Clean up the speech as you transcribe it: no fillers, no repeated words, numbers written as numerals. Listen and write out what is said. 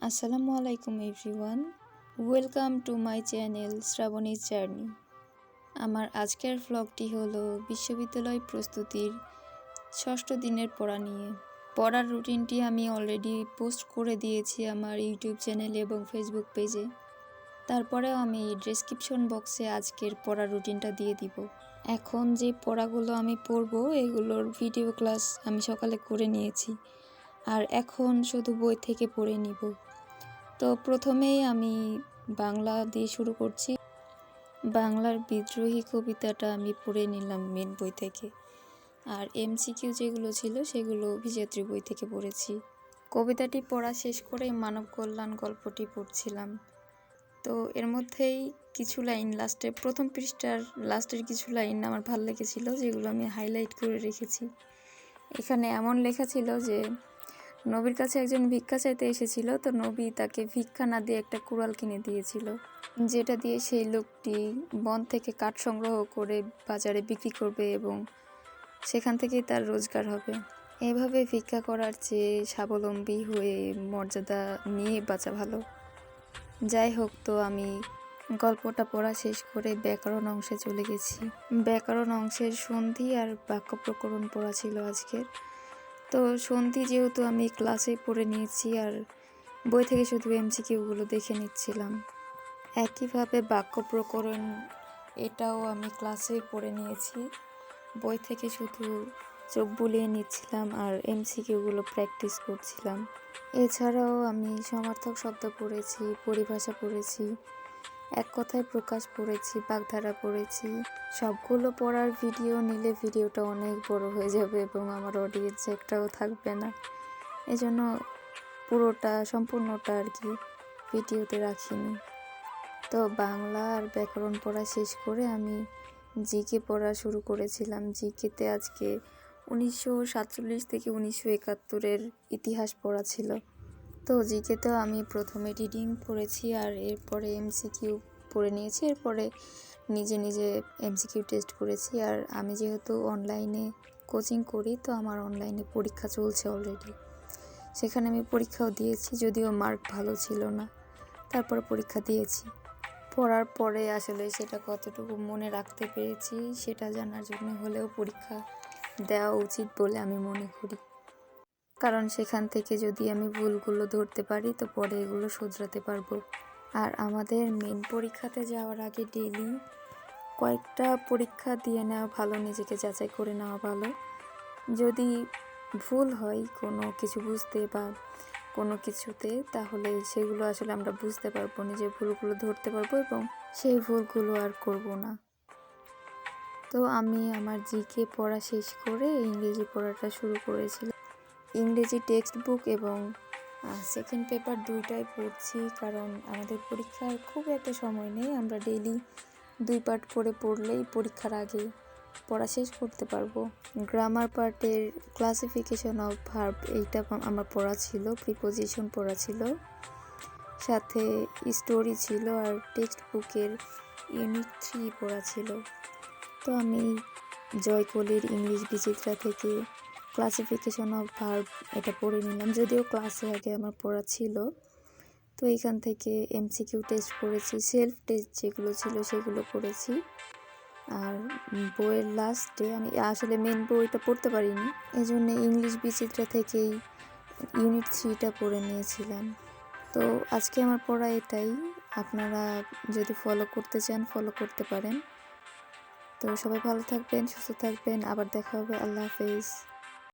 আসসালামু আলাইকুম everyone, welcome to my channel Shrabani's journey. আমার আজকের ভ্লগটি হলো বিশ্ববিদ্যালয় প্রস্তুতির 6ষ্ঠ দিনের পড়া নিয়ে। পড়ার রুটিনটি আমি অলরেডি পোস্ট করে দিয়েছি আমার ইউটিউব চ্যানেলে এবং ফেসবুক পেজে। তারপরেও আমি ডেসক্রিপশন বক্সে আজকের পড়ার রুটিনটা দিয়ে দিব। এখন যে পড়াগুলো আমি পড়ব এগুলোর ভিডিও ক্লাস আমি সকালে করে নিয়েছি, আর এখন শুধু বই থেকে পড়ে নিব। তো প্রথমেই আমি বাংলা দিয়ে শুরু করছি। বাংলার বিদ্রোহী কবিতাটা আমি পড়ে নিলাম মেন বই থেকে, আর এমসিকিউ যেগুলো ছিল সেগুলো অভিযাত্রী বই থেকে পড়েছি। কবিতাটি পড়া শেষ করে মানব কল্যাণ গল্পটি পড়ছিলাম। তো এর মধ্যেই কিছু লাইন লাস্টে, প্রথম পৃষ্ঠার লাস্টের কিছু লাইন আমার ভালো লেগেছিল, যেগুলো আমি হাইলাইট করে রেখেছি। এখানে এমন লেখা ছিল যে নবীর কাছে একজন ভিক্ষা চাইতে এসেছিল, তো নবী তাকে ভিক্ষা না দিয়ে একটা কুড়াল কিনে দিয়েছিল, যেটা দিয়ে সেই লোকটি বন থেকে কাঠ সংগ্রহ করে বাজারে বিক্রি করবে এবং সেখান থেকেই তার রোজগার হবে। এভাবে ভিক্ষা করার চেয়ে স্বাবলম্বী হয়ে মর্যাদা নিয়ে বাঁচা ভালো। যাই হোক, তো আমি গল্পটা পড়া শেষ করে ব্যাকরণ অংশে চলে গেছি। ব্যাকরণ অংশের সন্ধি আর বাক্য প্রকরণ পড়া ছিল আজকের। তো সন্ধি যেহেতু আমি ক্লাসে পড়ে নিয়েছি, আর বই থেকে শুধু এমসিকিউগুলো দেখে নিচ্ছিলাম। একইভাবে বাক্য প্রকরণ এটাও আমি ক্লাসে পড়ে নিয়েছি, বই থেকে শুধু চোখ বুলিয়ে নিচ্ছিলাম আর এমসিকিউগুলো প্র্যাকটিস করছিলাম। এছাড়াও আমি সমার্থক শব্দ পড়েছি, পরিভাষা পড়েছি, এক কথায় প্রকাশ পড়েছি, বাগধারা পড়েছি। সবগুলো পড়ার ভিডিও নিলে ভিডিওটা অনেক বড় হয়ে যাবে এবং আমার অডিয়েন্স একটাও থাকবে না, এজন্য পুরোটা সম্পূর্ণটা আর কি ভিডিওতে রাখিনি। তো বাংলা আর ব্যাকরণ পড়া শেষ করে আমি জিকে পড়া শুরু করেছিলাম। জিকেতে আজকে 1947 থেকে 1971-এর ইতিহাস পড়া ছিল। তো জিকেতেও আমি প্রথমে রিডিং পড়েছি আর এরপরে এমসিকিউ পড়ে নিয়েছি, এরপরে নিজে নিজে এমসিকিউ টেস্ট করেছি। আর আমি যেহেতু অনলাইনে কোচিং করি, তো আমার অনলাইনে পরীক্ষা চলছে অলরেডি, সেখানে আমি পরীক্ষাও দিয়েছি, যদিও মার্ক ভালো ছিল না, তারপরে পরীক্ষা দিয়েছি। পড়ার পরে আসলে সেটা কতটুকু মনে রাখতে পেরেছি সেটা জানার জন্য হলেও পরীক্ষা দেওয়া উচিত বলে আমি মনে করি, কারণ সেখান থেকে যদি আমি ভুলগুলো ধরতে পারি তো পরে এগুলো শুধরাতে পারবো। আর আমাদের মেন পরীক্ষাতে যাওয়ার আগে ডেইলি কয়েকটা পরীক্ষা দিয়ে নেওয়া ভালো, নিজেকে যাচাই করে নেওয়া ভালো। যদি ভুল হয় কোনো কিছু বুঝতে বা কোনো কিছুতে, তাহলে সেগুলো আসলে আমরা বুঝতে পারবো, নিজের ভুলগুলো ধরতে পারবো এবং সেই ভুলগুলো আর করব না। তো আমি আমার জিকে পড়া শেষ করে ইংরেজি পড়াটা শুরু করেছিলাম। ইংরেজি টেক্সট বুক এবং সেকেন্ড পেপার দুইটাই পড়ছি, কারণ আমাদের পরীক্ষার খুব একটা সময় নেই। আমরা ডেইলি 2 পার্ট করে পড়লেই পরীক্ষার আগে পড়া শেষ করতে পারবো। গ্রামার পার্টের ক্লাসিফিকেশন অফ ভার্ব এইটা আমার পড়া ছিল, প্রিপোজিশন পড়া ছিল, সাথে স্টোরি ছিল, আর টেক্সট বুকের ইউনিট 3 পড়া ছিল। তো আমি জয়কলির ইংলিশ বিচিত্রা থেকে ক্লাসিফিকেশন অফ ভার্ব এটা পড়ে নিলাম, যদিও ক্লাসে আগে আমার পড়া ছিল। তো এখান থেকে এমসিকিউ টেস্ট করেছি, সেলফ টেস্ট যেগুলো ছিল সেগুলো করেছি। আর বইয়ের লাস্টে আমি আসলে মেন বইটা পড়তে পারিনি, এজন্য ইংলিশ বিচিত্রা থেকেই ইউনিট 3টা পড়ে নিয়েছিলাম। তো আজকে আমার পড়া এটাই। আপনারা যদি ফলো করতে চান ফলো করতে পারেন। তো সবাই ভালো থাকবেন, সুস্থ থাকবেন, আবার দেখা হবে। আল্লাহ হাফেজ।